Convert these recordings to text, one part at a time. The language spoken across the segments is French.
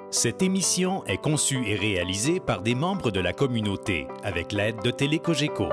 Cette émission est conçue et réalisée par des membres de la communauté avec l'aide de Télé-Cogeco.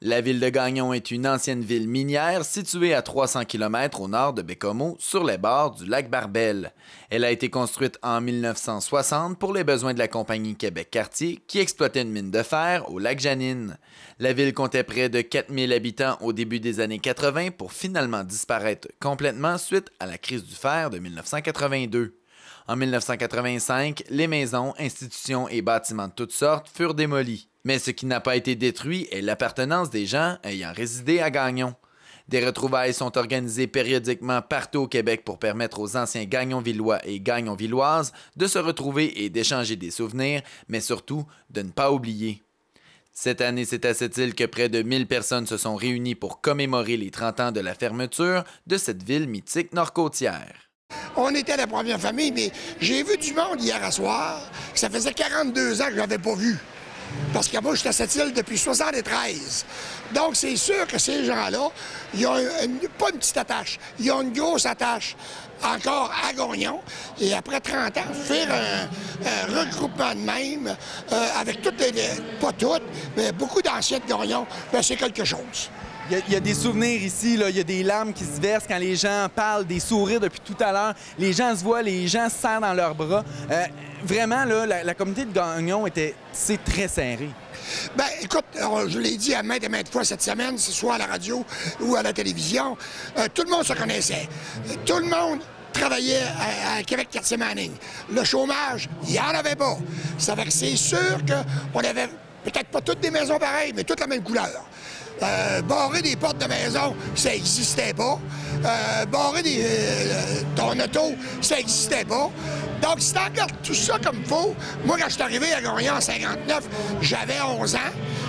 La ville de Gagnon est une ancienne ville minière située à 300 km au nord de Baie-Comeau, sur les bords du lac Barbel. Elle a été construite en 1960 pour les besoins de la compagnie Québec-Cartier qui exploitait une mine de fer au lac Janine. La ville comptait près de 4000 habitants au début des années 80 pour finalement disparaître complètement suite à la crise du fer de 1982. En 1985, les maisons, institutions et bâtiments de toutes sortes furent démolis. Mais ce qui n'a pas été détruit est l'appartenance des gens ayant résidé à Gagnon. Des retrouvailles sont organisées périodiquement partout au Québec pour permettre aux anciens Gagnonvillois et Gagnonvilloises de se retrouver et d'échanger des souvenirs, mais surtout de ne pas oublier. Cette année, c'est à cette île que près de 1000 personnes se sont réunies pour commémorer les 30 ans de la fermeture de cette ville mythique nord-côtière. On était la première famille, mais j'ai vu du monde hier à soir. Ça faisait 42 ans que je l'avais pas vu. Parce que moi, j'étais à cette île depuis 73. Donc, c'est sûr que ces gens-là, ils ont pas une petite attache, ils ont une grosse attache encore à Gagnon. Et après 30 ans, faire un regroupement de même, avec toutes pas toutes, mais beaucoup d'anciens de Gagnon, ben, c'est quelque chose. Il y a des souvenirs ici, là. Il y a des larmes qui se versent quand les gens parlent, des sourires depuis tout à l'heure. Les gens se voient, les gens se serrent dans leurs bras. Vraiment, là, la communauté de Gagnon c'est très serré. Bien, écoute, je l'ai dit à maintes et maintes fois cette semaine, ce soit à la radio ou à la télévision, tout le monde se connaissait. Tout le monde travaillait à Québec-Cartier Manning. Le chômage, il n'y en avait pas. Ça fait que c'est sûr qu'on avait peut-être pas toutes des maisons pareilles, mais toutes la même couleur. Barrer des portes de maison, ça n'existait pas. Barrer ton auto, ça n'existait pas. Donc, si tu regardes tout ça comme il faut, moi, quand je suis arrivé à Gagnon en 59, j'avais 11 ans.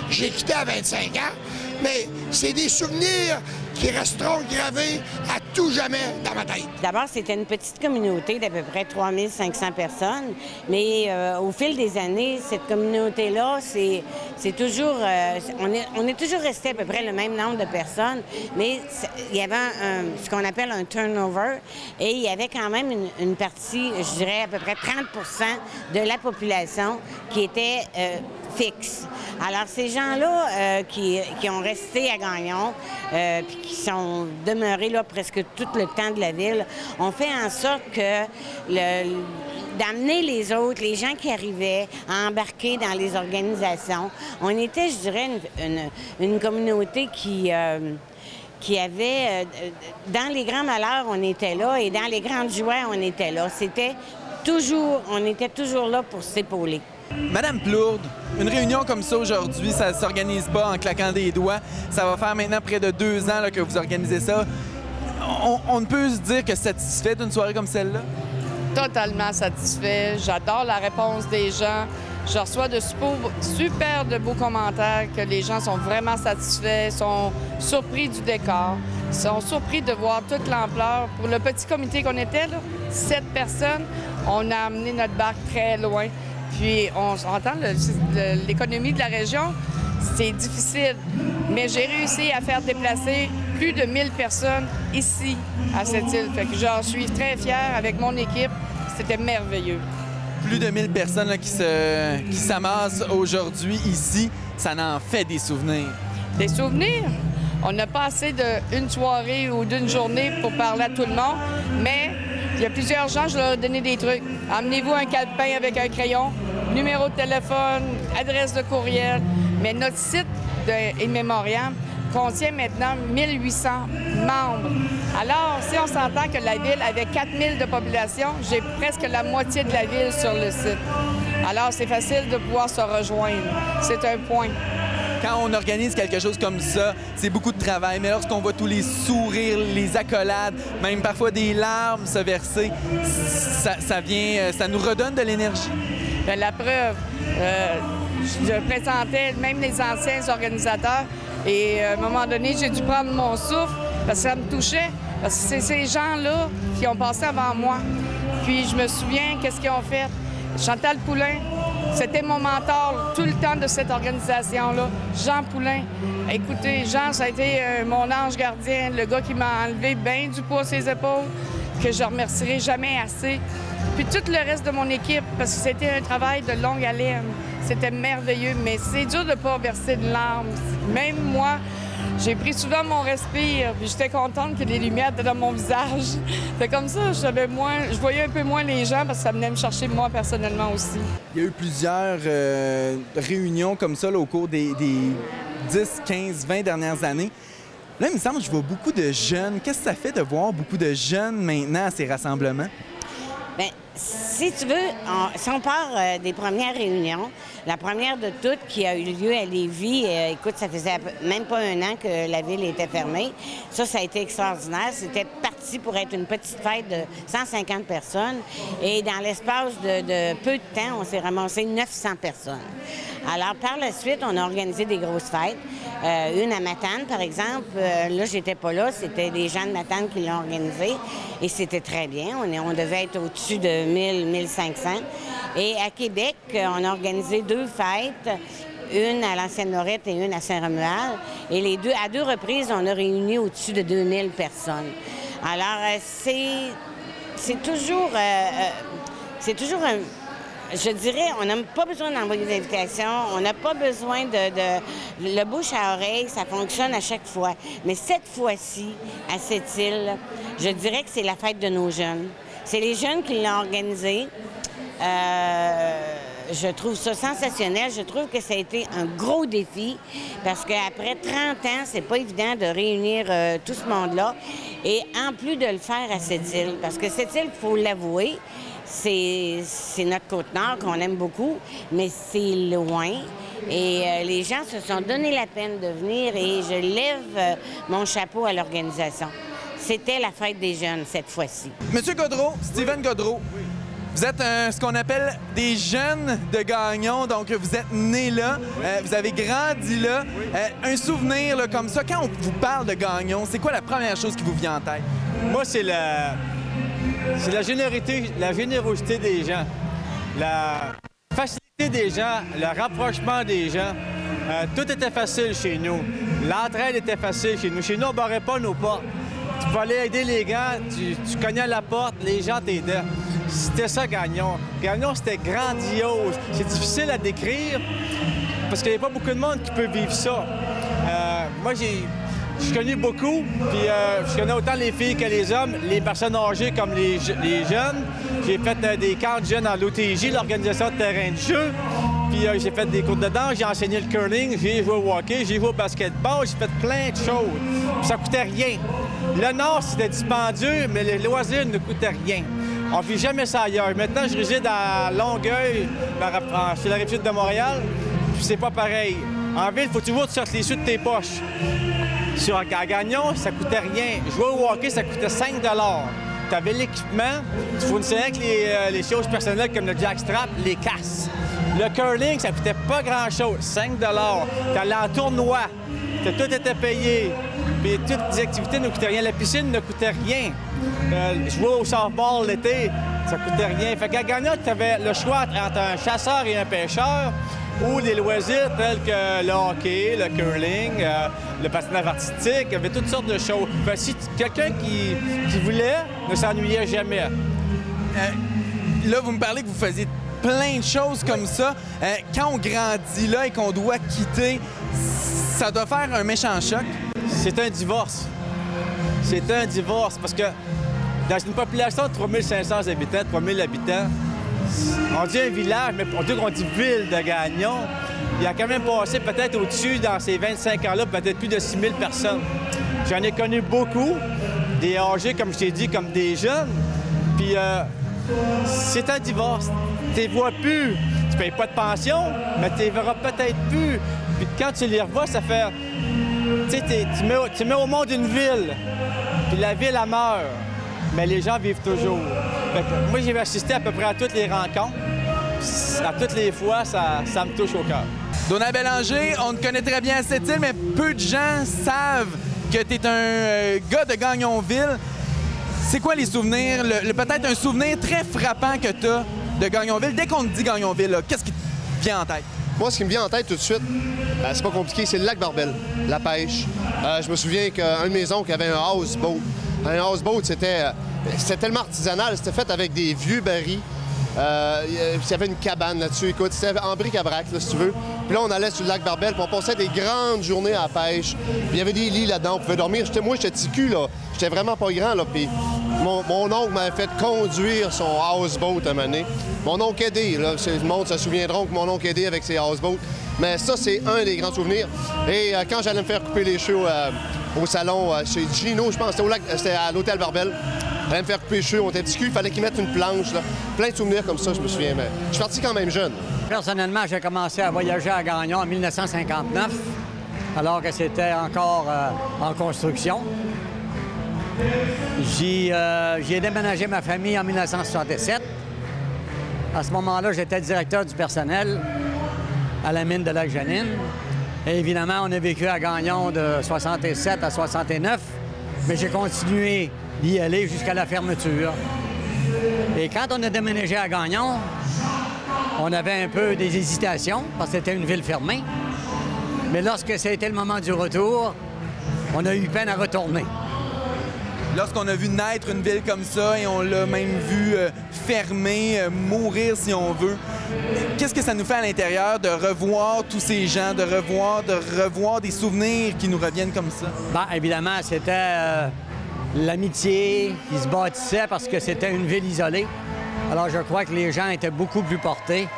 J'ai quitté à 25 ans. Mais c'est des souvenirs qui resteront gravés à tout jamais dans ma tête. D'abord, c'était une petite communauté d'à peu près 3500 personnes, mais au fil des années, cette communauté-là, c'est toujours... on est toujours resté à peu près le même nombre de personnes, mais il y avait ce qu'on appelle un turnover, et il y avait quand même une partie, je dirais à peu près 30 de la population qui était fixe. Alors, ces gens-là qui ont resté à Gagnon, puis qui sont demeurés là presque tout le temps de la ville, ont fait en sorte que d'amener les autres, les gens qui arrivaient, à embarquer dans les organisations. On était, je dirais, une communauté qui avait... dans les grands malheurs, on était là, et dans les grandes joies, on était là. On était toujours là pour s'épauler. Madame Plourde, une réunion comme ça aujourd'hui, ça ne s'organise pas en claquant des doigts. Ça va faire maintenant près de 2 ans là, que vous organisez ça. On ne peut se dire que satisfait d'une soirée comme celle-là? Totalement satisfait. J'adore la réponse des gens. Je reçois de super de beaux commentaires, que les gens sont vraiment satisfaits, sont surpris du décor, sont surpris de voir toute l'ampleur. Pour le petit comité qu'on était, là, 7 personnes, on a amené notre barque très loin. Puis on entend l'économie de la région, c'est difficile. Mais j'ai réussi à faire déplacer plus de 1000 personnes ici, à cette île. Fait que j'en suis très fière avec mon équipe. C'était merveilleux. Plus de 1000 personnes là, qui s'amassent aujourd'hui ici, ça en fait des souvenirs. Des souvenirs? On n'a pas assez d'une soirée ou d'une journée pour parler à tout le monde, mais il y a plusieurs gens, je leur ai donné des trucs. Amenez-vous un calepin avec un crayon, numéro de téléphone, adresse de courriel. Mais notre site de In Memoriam contient maintenant 1800 membres. Alors, si on s'entend que la ville avait 4000 de population, j'ai presque la moitié de la ville sur le site. Alors, c'est facile de pouvoir se rejoindre. C'est un point. Quand on organise quelque chose comme ça, c'est beaucoup de travail, mais lorsqu'on voit tous les sourires, les accolades, même parfois des larmes se verser, ça nous redonne de l'énergie. Bien, la preuve, je présentais même les anciens organisateurs et à un moment donné, j'ai dû prendre mon souffle parce que ça me touchait. Parce que c'est ces gens-là qui ont passé avant moi. Puis je me souviens qu'est-ce qu'ils ont fait. Chantal Poulain, c'était mon mentor tout le temps de cette organisation-là. Jean Poulain. Écoutez, Jean, ça a été mon ange gardien, le gars qui m'a enlevé bien du poids sur ses épaules, que je remercierai jamais assez. Puis tout le reste de mon équipe, parce que c'était un travail de longue haleine. C'était merveilleux, mais c'est dur de ne pas verser de larmes. Même moi, j'ai pris souvent mon respire, puis j'étais contente que les lumières étaient dans mon visage. C'est comme ça, je voyais un peu moins les gens parce que ça venait me chercher moi personnellement aussi. Il y a eu plusieurs réunions comme ça là, au cours des 10, 15, 20 dernières années. Là, il me semble que je vois beaucoup de jeunes. Qu'est-ce que ça fait de voir beaucoup de jeunes maintenant à ces rassemblements? Bien, si tu veux, si on part des premières réunions, la première de toutes qui a eu lieu à Lévis, écoute, ça faisait même pas un an que la ville était fermée. Ça a été extraordinaire. C'était parti pour être une petite fête de 150 personnes. Et dans l'espace de peu de temps, on s'est ramassé 900 personnes. Alors, par la suite, on a organisé des grosses fêtes. Une à Matane, par exemple. Là, j'étais pas là. C'était des gens de Matane qui l'ont organisée. Et c'était très bien. On devait être au-dessus de 1000, 1500. Et à Québec, on a organisé 2 fêtes. Une à l'Ancienne-Lorette et une à Saint-Romuald. Et à 2 reprises, on a réuni au-dessus de 2000 personnes. Alors, c'est toujours je dirais, on n'a pas besoin d'envoyer des invitations, on n'a pas besoin le bouche à oreille, ça fonctionne à chaque fois. Mais cette fois-ci, à cette île, je dirais que c'est la fête de nos jeunes. C'est les jeunes qui l'ont organisée. Je trouve ça sensationnel. Je trouve que ça a été un gros défi parce qu'après 30 ans, c'est pas évident de réunir tout ce monde-là. Et en plus de le faire à cette île, parce que cette île, il faut l'avouer, c'est notre Côte-Nord qu'on aime beaucoup, mais c'est loin. Et les gens se sont donné la peine de venir et je lève mon chapeau à l'organisation. C'était la fête des jeunes cette fois-ci. Monsieur Gaudreault, Steven Gaudreault, vous êtes ce qu'on appelle des jeunes de Gagnon, donc vous êtes nés là, vous avez grandi là. Un souvenir là, comme ça, quand on vous parle de Gagnon, c'est quoi la première chose qui vous vient en tête? Moi, c'est la générosité des gens, la facilité des gens, le rapprochement des gens. Tout était facile chez nous. L'entraide était facile chez nous. Chez nous, on ne barrait pas nos portes. Tu pouvais aller aider les gars, tu cognais la porte, les gens t'aidaient. C'était ça, Gagnon. Gagnon, c'était grandiose. C'est difficile à décrire parce qu'il n'y a pas beaucoup de monde qui peut vivre ça. Moi, je connais beaucoup, puis je connais autant les filles que les hommes, les personnes âgées comme les jeunes. J'ai fait des camps de jeunes en l'OTJ, l'organisation de terrain de jeu. Puis j'ai fait des cours de danse, j'ai enseigné le curling, j'ai joué au hockey, j'ai joué au basketball, j'ai fait plein de choses. Puis ça coûtait rien. Le Nord, c'était dispendieux, mais les loisirs ne coûtaient rien. On ne vit jamais ça ailleurs. Maintenant, je réside à Longueuil, sur la rive-sud de Montréal, puis c'est pas pareil. En ville, il faut toujours que tu sortes les sous de tes poches. À Gagnon, ça coûtait rien. Jouer au hockey, ça coûtait 5 $. Tu avais l'équipement, tu fournissais avec les choses personnelles comme le jackstrap, les casses. Le curling, ça coûtait pas grand-chose, 5 $. Tu allais en tournoi, tout était payé. Puis toutes les activités ne coûtaient rien. La piscine ne coûtait rien. Jouer au softball l'été, ça coûtait rien. Fait qu'à Gagnon, tu avais le choix entre un chasseur et un pêcheur ou des loisirs tels que le hockey, le curling, le patinage artistique. Il y avait toutes sortes de choses. Fait, si quelqu'un qui voulait ne s'ennuyait jamais. Là, vous me parlez que vous faisiez plein de choses comme ça. Quand on grandit là et qu'on doit quitter, ça doit faire un méchant choc. C'est un divorce. C'est un divorce parce que dans une population de 3500 habitants, 3000 habitants, on dit un village, mais on dit ville de Gagnon. Il a quand même passé peut-être au-dessus, dans ces 25 ans-là, peut-être plus de 6000 personnes. J'en ai connu beaucoup, des âgés, comme je t'ai dit, comme des jeunes. Puis c'est un divorce. Tu les vois plus. Tu payes pas de pension, mais tu les verras peut-être plus. Puis quand tu les revois, ça fait... Tu sais, tu mets au monde une ville, puis la ville, elle meurt. Mais les gens vivent toujours. Fait que moi, j'ai assisté à peu près à toutes les rencontres. À toutes les fois, ça me touche au cœur. Donald Bélanger, on te connaît très bien à cette île, mais peu de gens savent que tu es un gars de Gagnonville. C'est quoi les souvenirs, peut-être un souvenir très frappant que tu as de Gagnonville? Dès qu'on te dit Gagnonville, qu'est-ce qui te vient en tête? Moi, ce qui me vient en tête tout de suite, c'est pas compliqué, c'est le lac Barbel, la pêche. Je me souviens qu'un de mes oncles avait un houseboat. Un houseboat, c'était tellement artisanal, c'était fait avec des vieux barils. Il y avait une cabane là-dessus, écoute, c'était en bric-à-brac, là, si tu veux. Puis là, on allait sur le lac Barbel, puis on passait des grandes journées à la pêche. Puis il y avait des lits là-dedans, on pouvait dormir. Moi, j'étais petit cul, là. J'étais vraiment pas grand, là. Puis mon oncle m'avait fait conduire son houseboat à un moment donné. Mon oncle aidé, là. Le monde se souviendront que mon oncle aidé avec ses houseboats. Mais ça, c'est un des grands souvenirs. Et quand j'allais me faire couper les cheveux au salon chez Gino, je pense, c'était à l'hôtel Barbel. J'allais me faire couper les cheveux, on était petit cul, il fallait qu'il mette une planche, là. Plein de souvenirs comme ça, je me souviens. Mais je suis parti quand même jeune. Personnellement, j'ai commencé à voyager à Gagnon en 1959, alors que c'était encore en construction. J'ai déménagé ma famille en 1967. À ce moment-là, j'étais directeur du personnel à la mine de Lac-Janine. Et évidemment, on a vécu à Gagnon de 67 à 69, mais j'ai continué d'y aller jusqu'à la fermeture. Et quand on a déménagé à Gagnon, on avait un peu des hésitations parce que c'était une ville fermée. Mais lorsque ça a été le moment du retour, on a eu peine à retourner. Lorsqu'on a vu naître une ville comme ça et on l'a même vu fermer, mourir si on veut, qu'est-ce que ça nous fait à l'intérieur de revoir tous ces gens, de revoir des souvenirs qui nous reviennent comme ça? Bien, évidemment, c'était l'amitié qui se bâtissait parce que c'était une ville isolée. Alors, je crois que les gens étaient beaucoup plus portés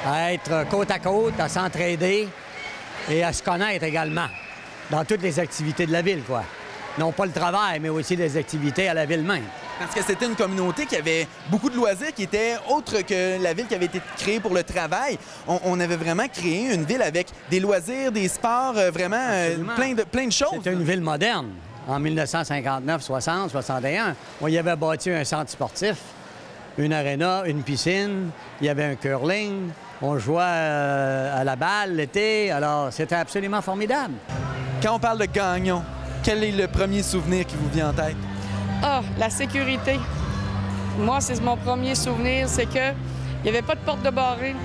à être côte à côte, à s'entraider et à se connaître également dans toutes les activités de la ville, quoi. Non pas le travail, mais aussi les activités à la ville même. Parce que c'était une communauté qui avait beaucoup de loisirs, qui était autre que la ville qui avait été créée pour le travail. On avait vraiment créé une ville avec des loisirs, des sports, vraiment plein de choses. C'était une ville moderne. En 1959, 60, 61, on y avait bâti un centre sportif, une aréna, une piscine, il y avait un curling, on jouait à la balle l'été, alors c'était absolument formidable. Quand on parle de Gagnon, quel est le premier souvenir qui vous vient en tête? Ah, la sécurité. Moi, c'est mon premier souvenir, c'est que il n'y avait pas de porte de barrée.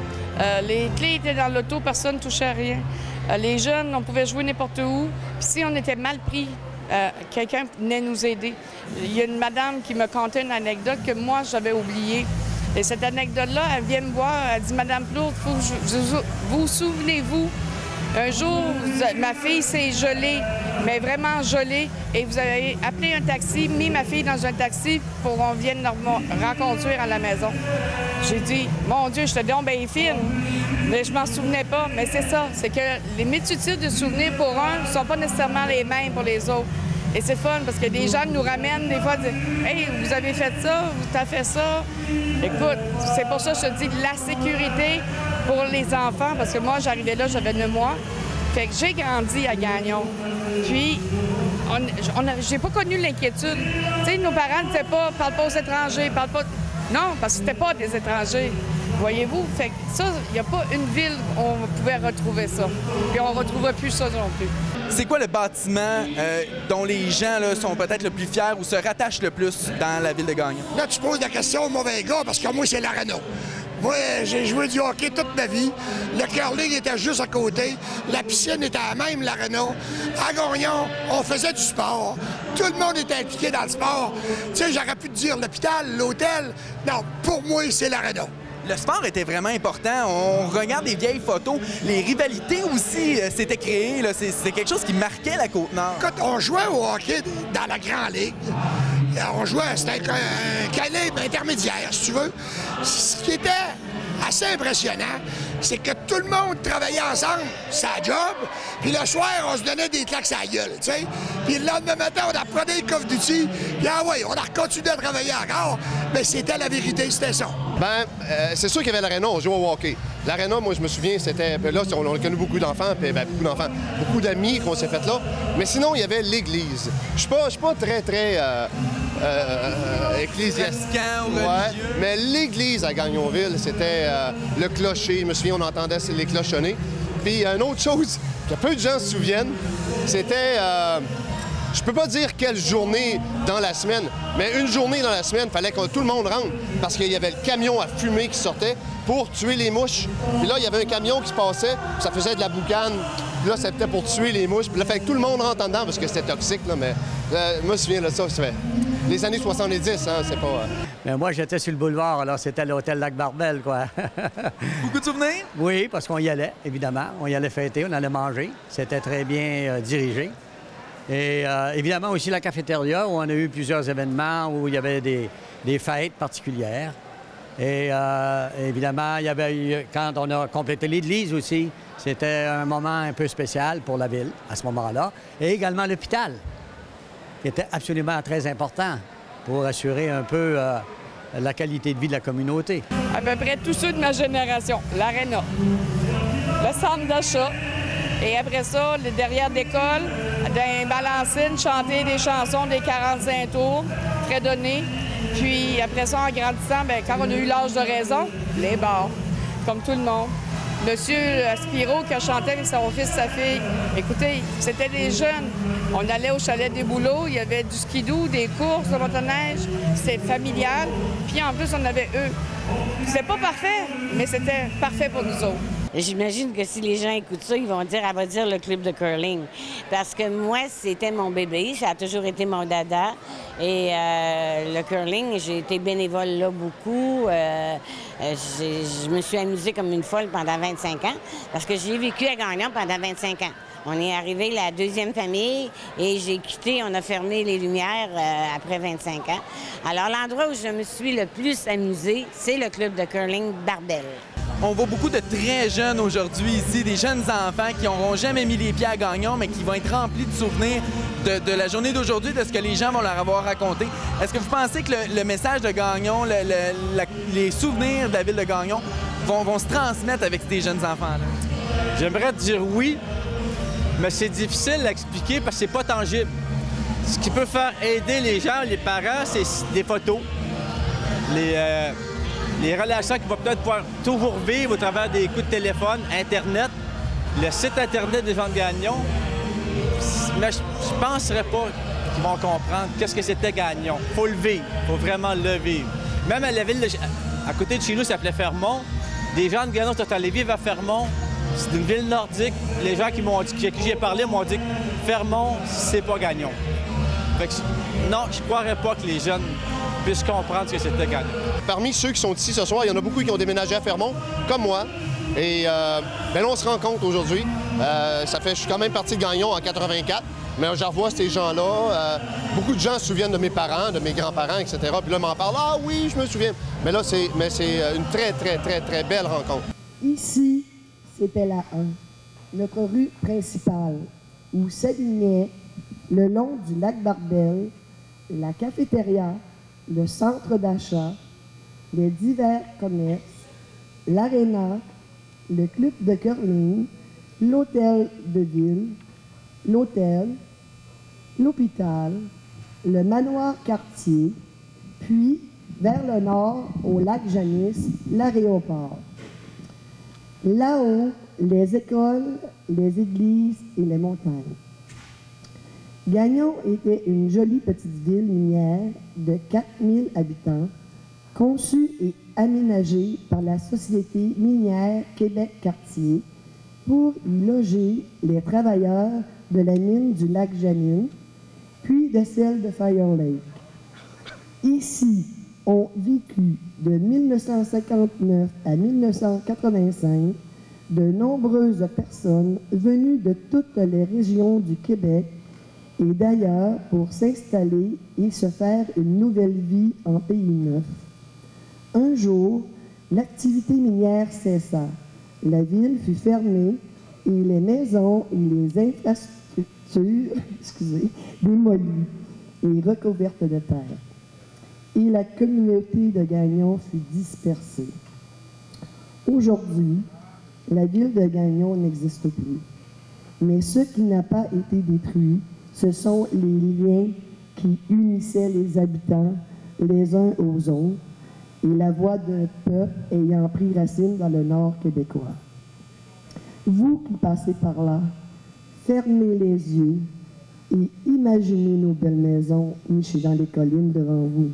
Les clés étaient dans l'auto, personne ne touchait à rien. Les jeunes, on pouvait jouer n'importe où. Puis si on était mal pris, quelqu'un venait nous aider. Il y a une madame qui me contait une anecdote que moi, j'avais oubliée. Et cette anecdote-là, elle vient me voir, elle dit « Madame Plourde, vous souvenez-vous, un jour, ma fille s'est gelée, mais vraiment gelée, et vous avez appelé un taxi, mis ma fille dans un taxi pour qu'on vienne nous reconduire à la maison. » J'ai dit « Mon Dieu, je te donc bien fine. » Mais je m'en souvenais pas. Mais c'est ça, c'est que les multitudes de souvenirs pour un ne sont pas nécessairement les mêmes pour les autres. Et c'est fun parce que des gens nous ramènent des fois, disent « Hey, vous avez fait ça, vous avez fait ça. » Écoute, c'est pour ça que je te dis la sécurité pour les enfants, parce que moi, j'arrivais là, j'avais 9 mois. Fait que j'ai grandi à Gagnon. Puis, j'ai pas connu l'inquiétude. Tu sais, nos parents ne disaient pas « Parle pas aux étrangers, parle pas... » Non, parce que c'était pas des étrangers. Voyez-vous? Fait que ça, il n'y a pas une ville où on pouvait retrouver ça. Puis on ne retrouvera plus ça non plus. C'est quoi le bâtiment dont les gens là, sont peut-être le plus fiers ou se rattachent le plus dans la ville de Gagnon? Là, tu poses la question au mauvais gars, parce que moi, c'est l'Arena. Moi, j'ai joué du hockey toute ma vie. Le curling était juste à côté. La piscine était à même, l'Arena. À Gagnon, on faisait du sport. Tout le monde était impliqué dans le sport. Tu sais, j'aurais pu te dire l'hôpital, l'hôtel. Non, pour moi, c'est l'Arena. Le sport était vraiment important. On regarde des vieilles photos. Les rivalités aussi s'étaient créées. C'est quelque chose qui marquait la Côte-Nord. Quand on jouait au hockey dans la Grande Ligue, on jouait, c'était un calibre intermédiaire, si tu veux. Ce qui était assez impressionnant, c'est que tout le monde travaillait ensemble, sa job, puis le soir, on se donnait des claques à la gueule, tu sais. Puis le lendemain matin, on reprenait le coffre d'outils, puis ah ouais, on a continué à travailler encore, mais c'était la vérité, c'était ça. Ben, c'est sûr qu'il y avait l'aréna, on jouait au hockey. L'aréna, moi, je me souviens, c'était... Là, on a connu beaucoup d'enfants, puis beaucoup d'amis qu'on s'est fait là. Mais sinon, il y avait l'église. Je suis pas très ecclésiastique. Ouais, mais l'église à Gagnonville, c'était le clocher. Je me souviens, on entendait les clochonnés. Puis, une autre chose que peu de gens se souviennent, c'était... je peux pas dire quelle journée dans la semaine, mais une journée dans la semaine, il fallait que tout le monde rentre parce qu'il y avait le camion à fumée qui sortait pour tuer les mouches. Puis là, il y avait un camion qui se passait, puis ça faisait de la boucane. Puis là, c'était pour tuer les mouches. Puis là, fait que tout le monde rentre en dedans parce que c'était toxique, là, mais moi, je me souviens de ça, fait les années 70, hein, c'est pas... Mais moi, j'étais sur le boulevard, alors c'était l'hôtel Lac-Barbel, quoi. Beaucoup de souvenirs? Oui, parce qu'on y allait, évidemment. On y allait fêter, on allait manger. C'était très bien dirigé. Et évidemment aussi la cafétéria, où on a eu plusieurs événements, où il y avait des fêtes particulières. Et évidemment, il y avait eu, quand on a complété l'église aussi, c'était un moment un peu spécial pour la ville, à ce moment-là. Et également l'hôpital, qui était absolument très important pour assurer un peu la qualité de vie de la communauté. À peu près tous ceux de ma génération. L'aréna, le centre d'achat, et après ça, le derrière d'école, d'un balancine, chanter des chansons des 45 tours, fredonner. Puis après ça, en grandissant, bien, quand on a eu l'âge de raison, les bars, comme tout le monde. Monsieur Spiro qui a chanté avec son fils, sa fille. Écoutez, c'était des jeunes. On allait au chalet des Bouleaux, il y avait du skidoo, des courses de motoneige. C'était familial. Puis en plus, on avait eux. C'était pas parfait, mais c'était parfait pour nous autres. J'imagine que si les gens écoutent ça, ils vont dire, elle va dire le club de curling. Parce que moi, c'était mon bébé, ça a toujours été mon dada. Et le curling, j'ai été bénévole là beaucoup. Je me suis amusée comme une folle pendant 25 ans, parce que j'ai vécu à Gagnon pendant 25 ans. On est arrivé la deuxième famille et j'ai quitté, on a fermé les lumières après 25 ans. Alors, l'endroit où je me suis le plus amusée, c'est le club de curling Barbel. On voit beaucoup de très jeunes aujourd'hui ici, des jeunes enfants qui n'auront jamais mis les pieds à Gagnon, mais qui vont être remplis de souvenirs de la journée d'aujourd'hui, de ce que les gens vont leur avoir raconté. Est-ce que vous pensez que le message de Gagnon, les souvenirs de la ville de Gagnon vont se transmettre avec ces jeunes enfants-là? J'aimerais dire oui, mais c'est difficile à expliquer parce que c'est pas tangible. Ce qui peut faire aider les gens, les parents, c'est des photos, les relations qu'ils vont peut-être pouvoir toujours vivre au travers des coups de téléphone, Internet, le site Internet des gens de Gagnon. Mais je ne penserais pas qu'ils vont comprendre qu'est-ce que c'était Gagnon. Il faut le vivre, il faut vraiment le vivre. Même à la ville, à côté de chez nous, ça s'appelait Fermont. Des gens de Gagnon sont allés vivre à Fermont. C'est une ville nordique. Les gens à qui j'ai parlé m'ont dit que Fermont, c'est pas Gagnon. Fait que, non, je ne croirais pas que les jeunes puissent comprendre ce que c'était Gagnon. Parmi ceux qui sont ici ce soir, il y en a beaucoup qui ont déménagé à Fermont, comme moi. Et là, on se rend compte aujourd'hui. Je suis quand même parti de Gagnon en 84, mais je revois ces gens-là. Beaucoup de gens se souviennent de mes parents, de mes grands-parents, etc. Puis là, m'en parlent. Ah oui, je me souviens. Mais là, c'est une très, très, très, très belle rencontre. Ici, c'était la 1, notre rue principale, où s'alignait le long du lac Barbel, la cafétéria, le centre d'achat, les divers commerces, l'aréna, le club de curling, l'hôtel de ville, l'hôtel, l'hôpital, le manoir quartier, puis vers le nord, au lac Janis, l'aéroport. Là-haut, les écoles, les églises et les montagnes. Gagnon était une jolie petite ville minière de 4000 habitants, conçue et aménagée par la Société minière Québec-Cartier pour y loger les travailleurs de la mine du lac Janine, puis de celle de Fire Lake. Ici ont vécu de 1959 à 1985 de nombreuses personnes venues de toutes les régions du Québec et d'ailleurs pour s'installer et se faire une nouvelle vie en pays neuf. Un jour, l'activité minière cessa. La ville fut fermée et les maisons et les infrastructures démolies et recouvertes de terre. Et la communauté de Gagnon fut dispersée. Aujourd'hui, la ville de Gagnon n'existe plus. Mais ce qui n'a pas été détruit, ce sont les liens qui unissaient les habitants les uns aux autres et la voix d'un peuple ayant pris racine dans le nord québécois. Vous qui passez par là, fermez les yeux et imaginez nos belles maisons nichées dans les collines devant vous.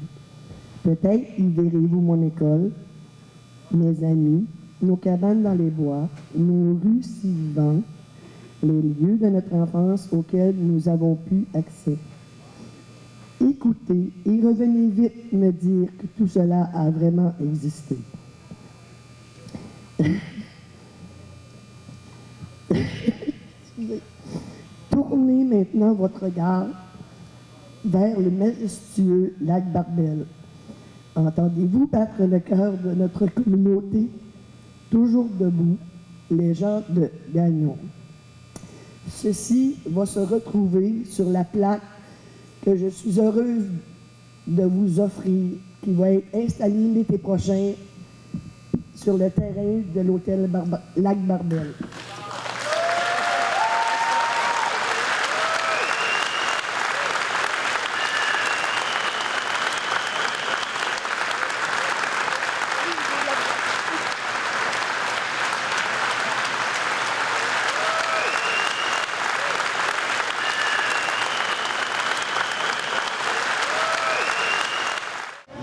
Peut-être y verrez-vous mon école, mes amis, nos cabanes dans les bois, nos rues si vivantes, les lieux de notre enfance auxquels nous avons pu accès. Écoutez et revenez vite me dire que tout cela a vraiment existé. Tournez maintenant votre regard vers le majestueux lac Barbel. Entendez-vous battre le cœur de notre communauté, toujours debout, les gens de Gagnon. Ceci va se retrouver sur la plaque que je suis heureuse de vous offrir, qui va être installée l'été prochain sur le terrain de l'hôtel Lac Barbel.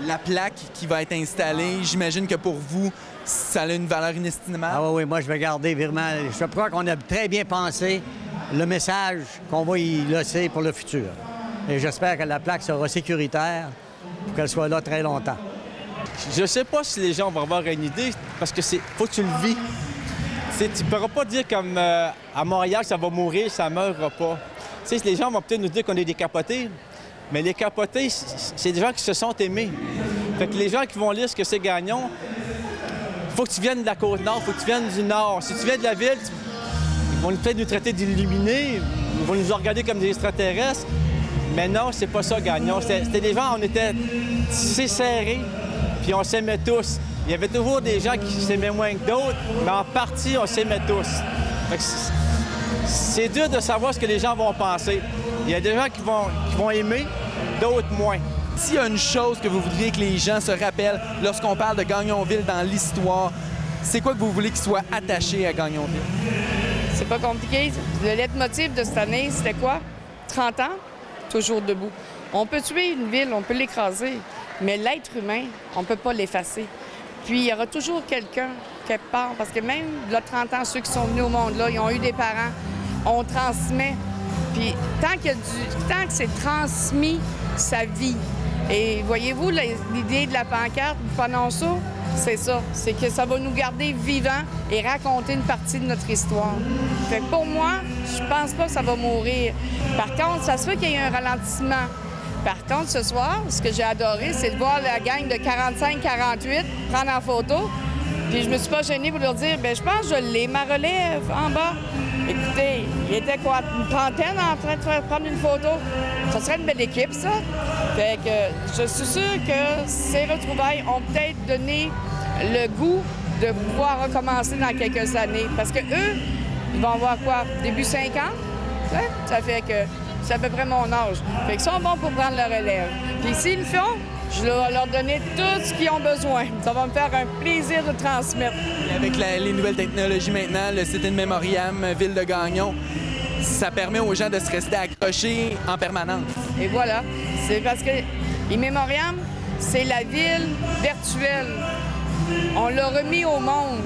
La plaque qui va être installée, j'imagine que pour vous, ça a une valeur inestimable. Ah oui, moi, je vais garder vraiment... Je crois qu'on a très bien pensé le message qu'on va y laisser pour le futur. Et j'espère que la plaque sera sécuritaire pour qu'elle soit là très longtemps. Je sais pas si les gens vont avoir une idée, parce que faut que tu le vis. Tu ne pourras pas dire comme à Montréal, ça va mourir, ça ne meurra pas. Les gens vont peut-être nous dire qu'on est des capotés, mais les capotés, c'est des gens qui se sont aimés. Fait que les gens qui vont lire ce que c'est Gagnon, il faut que tu viennes de la Côte-Nord, il faut que tu viennes du Nord. Si tu viens de la ville, ils vont peut-être nous traiter d'illuminés, ils vont nous regarder comme des extraterrestres. Mais non, c'est pas ça, Gagnon. C'était des gens, on était tissés serrés, puis on s'aimait tous. Il y avait toujours des gens qui s'aimaient moins que d'autres, mais en partie, on s'aimait tous. Fait que c'est dur de savoir ce que les gens vont penser. Il y a des gens qui vont aimer, d'autres moins. S'il y a une chose que vous voudriez que les gens se rappellent lorsqu'on parle de Gagnonville dans l'histoire, c'est quoi que vous voulez qu'ils soient attachés à Gagnonville? C'est pas compliqué. Le leitmotiv de cette année, c'était quoi? 30 ans, toujours debout. On peut tuer une ville, on peut l'écraser, mais l'être humain, on ne peut pas l'effacer. Puis il y aura toujours quelqu'un, quelque part, parce que même, là, 30 ans, ceux qui sont venus au monde, là, ils ont eu des parents, on transmet. Puis tant que c'est transmis, ça vit. Et voyez-vous, l'idée de la pancarte, du panonceau, c'est ça. C'est que ça va nous garder vivants et raconter une partie de notre histoire. Fait que pour moi, je pense pas que ça va mourir. Par contre, ça se fait qu'il y ait un ralentissement. Par contre, ce soir, ce que j'ai adoré, c'est de voir la gang de 45-48 prendre en photo. Puis je me suis pas gênée pour leur dire, bien, je pense que je l'ai, ma relève en bas. Écoutez, il était quoi, une trentaine en train de faire prendre une photo? Ça serait une belle équipe, ça. Fait que je suis sûre que ces retrouvailles ont peut-être donné le goût de pouvoir recommencer dans quelques années. Parce que eux, ils vont avoir quoi? Début 50? Hein? Ça fait que c'est à peu près mon âge. Fait qu'ils sont bons pour prendre la relève. Puis s'ils le font, je vais leur donner tout ce qu'ils ont besoin. Ça va me faire un plaisir de transmettre. Et avec les nouvelles technologies maintenant, le site in memoriam, Ville de Gagnon, ça permet aux gens de se rester accrochés en permanence. Et voilà. C'est parce que in memoriam, c'est la ville virtuelle. On l'a remis au monde.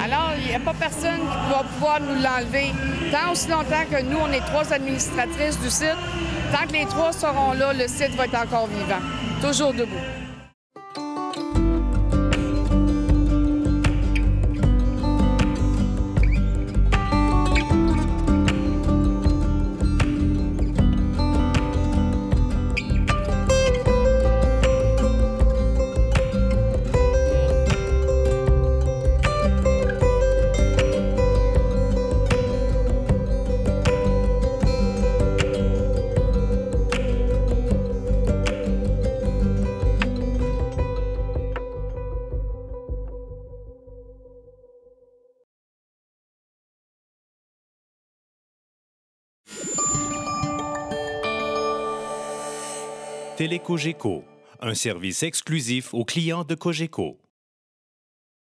Alors, il n'y a pas personne qui va pouvoir nous l'enlever. Tant aussi longtemps que nous, on est 3 administratrices du site, tant que les 3 seront là, le site va être encore vivant. Toujours debout. Télécogeco, un service exclusif aux clients de Cogeco.